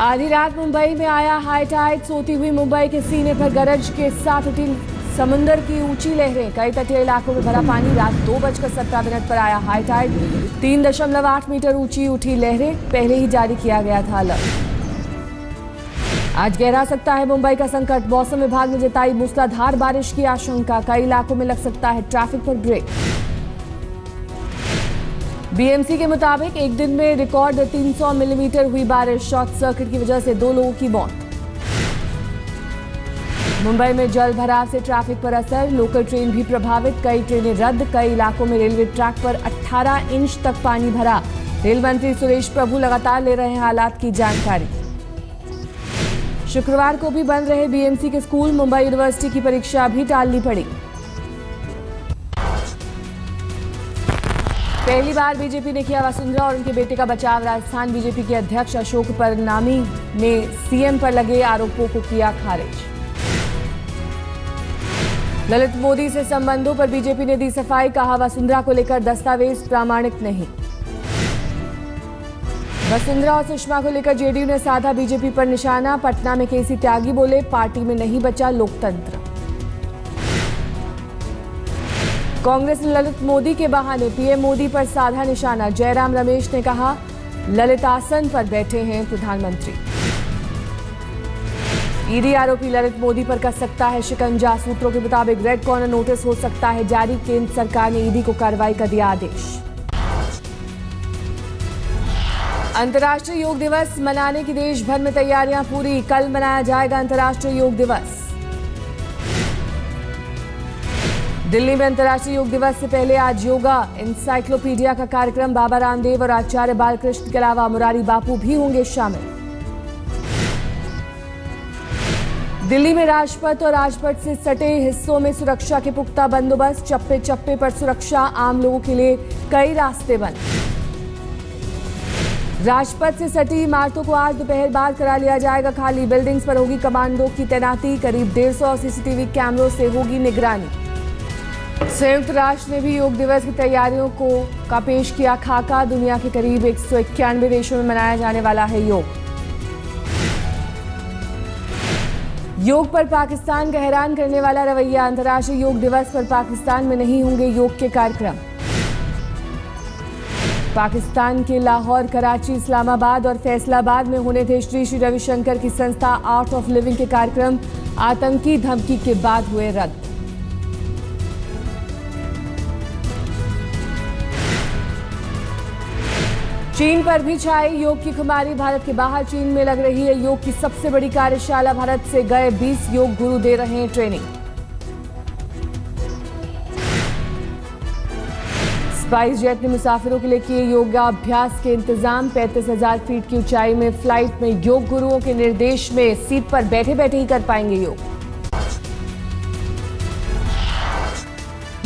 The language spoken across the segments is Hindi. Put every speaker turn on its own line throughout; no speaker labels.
आधी रात मुंबई में आया हाई टाइड। सोती हुई मुंबई के सीने पर गरज के साथ उठी समुद्र की ऊंची लहरें। कई तटीय इलाकों में भरा पानी। रात 2:17 पर आया हाई टाइड। 3.8 मीटर ऊंची उठी लहरें। पहले ही जारी किया गया था अलर्ट। आज गहरा सकता है मुंबई का संकट। मौसम विभाग ने जताई मूसलाधार बारिश की आशंका। कई इलाकों में लग सकता है ट्रैफिक पर ब्रेक। बीएमसी के मुताबिक एक दिन में रिकॉर्ड 300 मिलीमीटर हुई बारिश। शॉर्ट सर्किट की वजह से 2 लोगों की मौत। मुंबई में जल भराव से ट्रैफिक पर असर। लोकल ट्रेन भी प्रभावित। कई ट्रेनें रद्द। कई इलाकों में रेलवे ट्रैक पर 18 इंच तक पानी भरा। रेल मंत्री सुरेश प्रभु लगातार ले रहे हैं हालात की जानकारी। शुक्रवार को भी बंद रहे बीएमसी के स्कूल। मुंबई यूनिवर्सिटी की परीक्षा भी टालनी पड़ी। पहली बार बीजेपी ने किया वसुंधरा और उनके बेटे का बचाव। राजस्थान बीजेपी के अध्यक्ष अशोक परनामी ने सीएम पर लगे आरोपों को किया खारिज। ललित मोदी से संबंधों पर बीजेपी ने दी सफाई। कहा वसुंधरा को लेकर दस्तावेज प्रामाणिक नहीं। वसुंधरा और सुषमा को लेकर जेडीयू ने साधा बीजेपी पर निशाना। पटना में केसी त्यागी बोले पार्टी में नहीं बचा लोकतंत्र। कांग्रेस ने ललित मोदी के बहाने पीएम मोदी पर साधा निशाना। जयराम रमेश ने कहा ललित आसन पर बैठे हैं प्रधानमंत्री। ईडी आरोपी ललित मोदी पर कस सकता है शिकंजा। सूत्रों के मुताबिक रेड कॉर्नर नोटिस हो सकता है जारी। केंद्र सरकार ने ईडी को कार्रवाई का दिया आदेश। अंतर्राष्ट्रीय योग दिवस मनाने की देश भर में तैयारियां पूरी। कल मनाया जाएगा अंतर्राष्ट्रीय योग दिवस। दिल्ली में अंतर्राष्ट्रीय योग दिवस से पहले आज योगा एनसाइक्लोपीडिया का कार्यक्रम। बाबा रामदेव और आचार्य बालकृष्ण के अलावा मुरारी बापू भी होंगे शामिल। दिल्ली में राजपथ और राजपथ से सटे हिस्सों में सुरक्षा के पुख्ता बंदोबस्त। चप्पे चप्पे पर सुरक्षा। आम लोगों के लिए कई रास्ते बंद। राजपथ से सटी इमारतों को आज दोपहर बाद करा लिया जाएगा खाली। बिल्डिंग्स पर होगी कमांडो की तैनाती। करीब 150 सीसीटीवी कैमरों से होगी निगरानी। संयुक्त राष्ट्र ने भी योग दिवस की तैयारियों का पेश किया खाका। दुनिया के करीब 191 देशों में मनाया जाने वाला है योग। योग पर पाकिस्तान का हैरान करने वाला रवैया। अंतर्राष्ट्रीय योग दिवस पर पाकिस्तान में नहीं होंगे योग के कार्यक्रम। पाकिस्तान के लाहौर, कराची, इस्लामाबाद और फैसलाबाद में होने थे श्री श्री रविशंकर की संस्था आर्ट ऑफ लिविंग के कार्यक्रम। आतंकी धमकी के बाद हुए रद्द। चीन पर भी छाई योग की खुमारी। भारत के बाहर चीन में लग रही है योग की सबसे बड़ी कार्यशाला। भारत से गए 20 योग गुरु दे रहे हैं ट्रेनिंग। स्पाइस जेट ने मुसाफिरों के लिए किए योगाभ्यास के इंतजाम। 35,000 फीट की ऊंचाई में फ्लाइट में योग गुरुओं के निर्देश में सीट पर बैठे बैठे ही कर पाएंगे योग।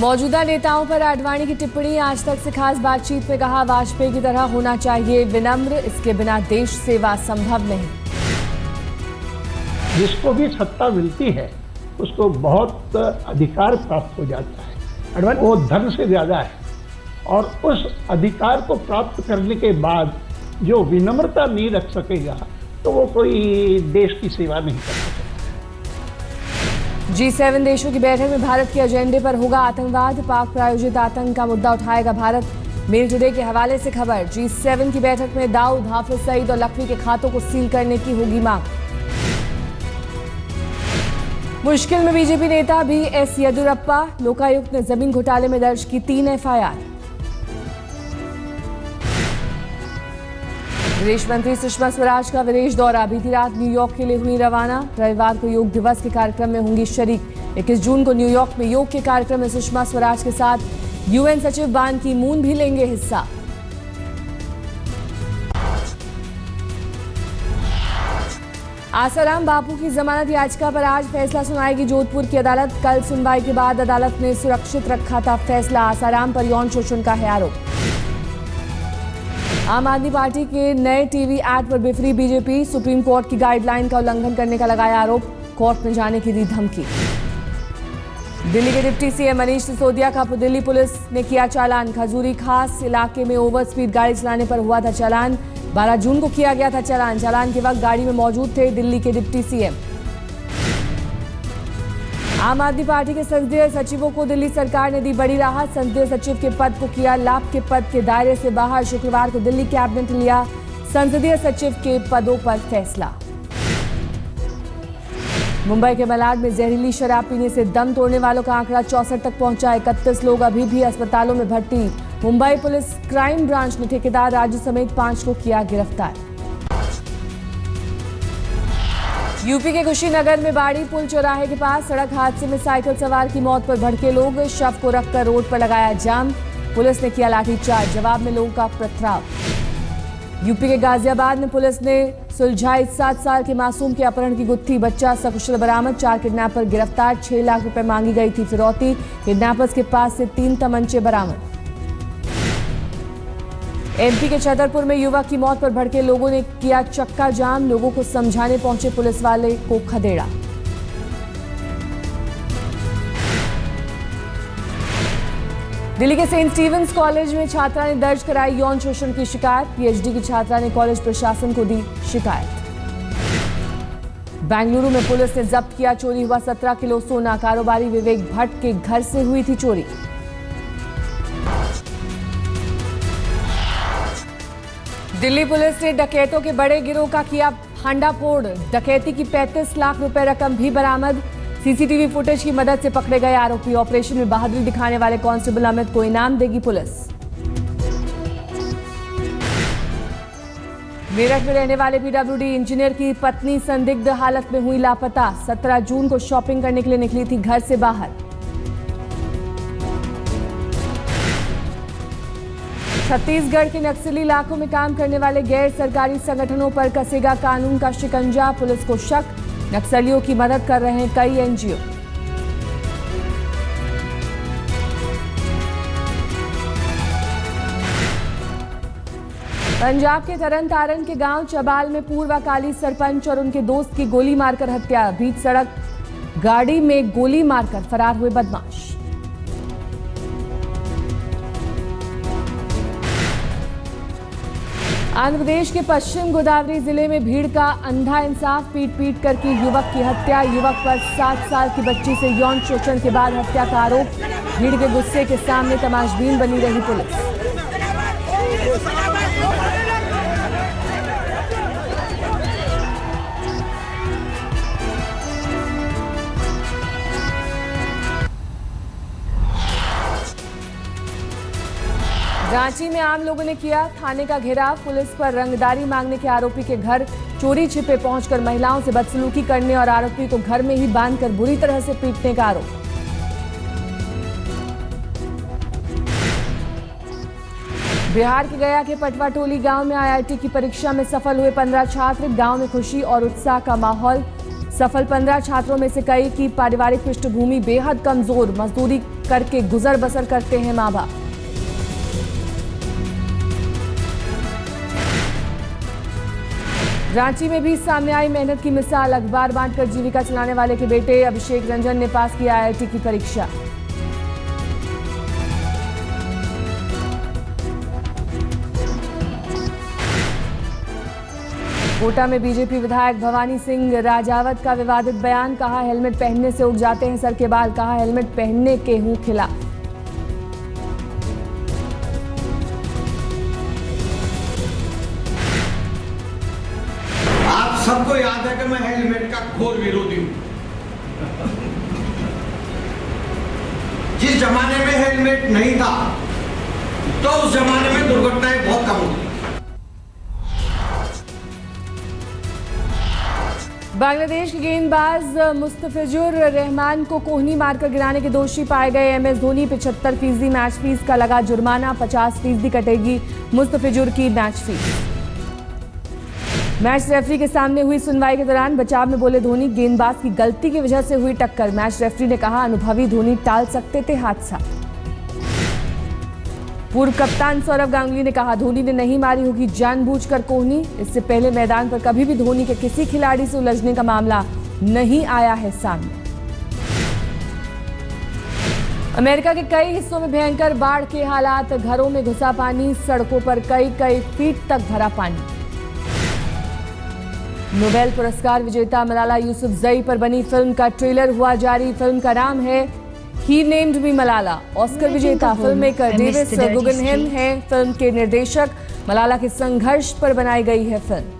मौजूदा नेताओं पर आडवाणी की टिप्पणी। आज तक से खास बातचीत में कहा वाजपेयी की तरह होना चाहिए विनम्र। इसके बिना देश सेवा संभव नहीं।
जिसको भी सत्ता मिलती है उसको बहुत अधिकार प्राप्त हो जाता है। आडवाणी वो धन से ज्यादा है और उस अधिकार को प्राप्त करने के बाद जो विनम्रता नहीं रख सकेगा तो वो कोई देश की सेवा नहीं कर सकेगा।
G7 देशों की बैठक में भारत के एजेंडे पर होगा आतंकवाद। पाक प्रायोजित आतंक का मुद्दा उठाएगा भारत। मेल टुडे के हवाले से खबर। G7 की बैठक में दाऊद, हाफिज सईद और लखवी के खातों को सील करने की होगी मांग। मुश्किल में बीजेपी नेता भी एस येदियुरप्पा। लोकायुक्त ने जमीन घोटाले में दर्ज की 3 एफआईआर। विदेश मंत्री सुषमा स्वराज का विदेश दौरा। बीती रात न्यूयॉर्क के लिए हुई रवाना। रविवार को योग दिवस के कार्यक्रम में होंगी शरीक। 21 जून को न्यूयॉर्क में योग के कार्यक्रम में सुषमा स्वराज के साथ यूएन सचिव बान की मून भी लेंगे हिस्सा। आसाराम बापू की जमानत याचिका पर आज फैसला सुनाएगी जोधपुर की अदालत। कल सुनवाई के बाद अदालत ने सुरक्षित रखा था फैसला। आसाराम पर यौन शोषण का है आरोप। आम आदमी पार्टी के नए टीवी एक्ट पर बिफरी बीजेपी। सुप्रीम कोर्ट की गाइडलाइन का उल्लंघन करने का लगाया आरोप। कोर्ट में जाने की दी धमकी। दिल्ली के डिप्टी सीएम मनीष सिसोदिया का दिल्ली पुलिस ने किया चालान। खजूरी खास इलाके में ओवर स्पीड गाड़ी चलाने पर हुआ था चालान। 12 जून को किया गया था चालान के वक्त गाड़ी में मौजूद थे दिल्ली के डिप्टी सीएम। आम आदमी पार्टी के संसदीय सचिवों को दिल्ली सरकार ने दी बड़ी राहत। संसदीय सचिव के पद को किया लाभ के पद के दायरे से बाहर। शुक्रवार को दिल्ली कैबिनेट ने लिया संसदीय सचिव के पदों पर फैसला। मुंबई के मलाड में जहरीली शराब पीने से दम तोड़ने वालों का आंकड़ा 64 तक पहुंचा। 31 लोग अभी भी अस्पतालों में भर्ती। मुंबई पुलिस क्राइम ब्रांच ने ठेकेदार राजू समेत 5 को किया गिरफ्तार। यूपी के कुशीनगर में बाड़ी पुल चौराहे के पास सड़क हादसे में साइकिल सवार की मौत पर भड़के लोग। शव को रखकर रोड पर लगाया जाम। पुलिस ने किया लाठीचार्ज, जवाब में लोगों का पथराव। यूपी के गाजियाबाद में पुलिस ने सुलझाई 7 साल के मासूम के अपहरण की गुत्थी। बच्चा सकुशल बरामद। 4 किडनैपर गिरफ्तार। 6 लाख रुपए मांगी गई थी फिरौती। किडनैपर्स के पास से 3 तमंचे बरामद। एमपी के छतरपुर में युवक की मौत पर भड़के लोगों ने किया चक्का जाम। लोगों को समझाने पहुंचे पुलिस वाले को खदेड़ा। दिल्ली के सेंट स्टीवेंस कॉलेज में छात्रा ने दर्ज कराई यौन शोषण की शिकायत। पीएचडी की छात्रा ने कॉलेज प्रशासन को दी शिकायत। बेंगलुरु में पुलिस ने जब्त किया चोरी हुआ 17 किलो सोना। कारोबारी विवेक भट्ट के घर से हुई थी चोरी। दिल्ली पुलिस ने डकैतों के बड़े गिरोह का किया भांडाफोड़। डकैती की 35 लाख रुपए रकम भी बरामद। सीसीटीवी फुटेज की मदद से पकड़े गए आरोपी। ऑपरेशन में बहादुरी दिखाने वाले कांस्टेबल अमित को इनाम देगी पुलिस। मेरठ में रहने वाले पीडब्ल्यूडी इंजीनियर की पत्नी संदिग्ध हालत में हुई लापता। 17 जून को शॉपिंग करने के लिए निकली थी घर से बाहर। छत्तीसगढ़ के नक्सली इलाकों में काम करने वाले गैर सरकारी संगठनों पर कसेगा कानून का शिकंजा। पुलिस को शक, नक्सलियों की मदद कर रहे हैं कई एनजीओ। पंजाब के तरन तारण के गांव चबाल में पूर्व अकाली सरपंच और उनके दोस्त की गोली मारकर हत्या। बीच सड़क गाड़ी में गोली मारकर फरार हुए बदमाश। आंध्र प्रदेश के पश्चिम गोदावरी जिले में भीड़ का अंधा इंसाफ। पीट कर की युवक की हत्या। युवक पर 7 साल की बच्ची से यौन शोषण के बाद हत्या का आरोप। भीड़ के गुस्से के सामने तमाशबीन बनी रही पुलिस। रांची में आम लोगों ने किया थाने का घेराव। पुलिस पर रंगदारी मांगने के आरोपी के घर चोरी छिपे पहुंचकर महिलाओं से बदसलूकी करने और आरोपी को घर में ही बांधकर बुरी तरह से पीटने का आरोप। बिहार के गया के पटवाटोली गांव में आईआईटी की परीक्षा में सफल हुए 15 छात्र। गांव में खुशी और उत्साह का माहौल। सफल 15 छात्रों में से कई की पारिवारिक पृष्ठभूमि बेहद कमजोर। मजदूरी करके गुजर बसर करते हैं मां बाप। रांची में भी सामने आई मेहनत की मिसाल। अखबार बांटकर जीविका चलाने वाले के बेटे अभिषेक रंजन ने पास किया आईआईटी की परीक्षा। कोटा में बीजेपी विधायक भवानी सिंह राजावत का विवादित बयान। कहा हेलमेट पहनने से उड़ जाते हैं सर के बाल। कहा हेलमेट पहनने के हूं खिलाफ।
सबको याद है कि मैं हेलमेट का घोर विरोधी हूं। जिस जमाने में हेलमेट नहीं था तो उस जमाने में दुर्घटनाएं बहुत कम होती।
बांग्लादेश के गेंदबाज मुस्तफिजुर रहमान को कोहनी मारकर गिराने के दोषी पाए गए एमएस धोनी। 75% मैच फीस का लगा जुर्माना। 50% कटेगी मुस्तफिजुर की मैच फीस। मैच रेफरी के सामने हुई सुनवाई के दौरान बचाव में बोले धोनी, गेंदबाज की गलती की वजह से हुई टक्कर। मैच रेफरी ने कहा अनुभवी धोनी टाल सकते थे हादसा। पूर्व कप्तान सौरव गांगुली ने कहा धोनी ने नहीं मारी होगी जानबूझकर कोहनी। इससे पहले मैदान पर कभी भी धोनी के किसी खिलाड़ी से उलझने का मामला नहीं आया है सामने। अमेरिका के कई हिस्सों में भयंकर बाढ़ के हालात। घरों में घुसा पानी, सड़कों पर कई फीट तक भरा पानी। नोबेल पुरस्कार विजेता मलाला यूसुफजई पर बनी फिल्म का ट्रेलर हुआ जारी। फिल्म का नाम है ही नेम्ड मी मलाला। ऑस्कर विजेता फिल्म मेकर डेविस गुगनहेम है फिल्म के निर्देशक। मलाला के संघर्ष पर बनाई गई है फिल्म।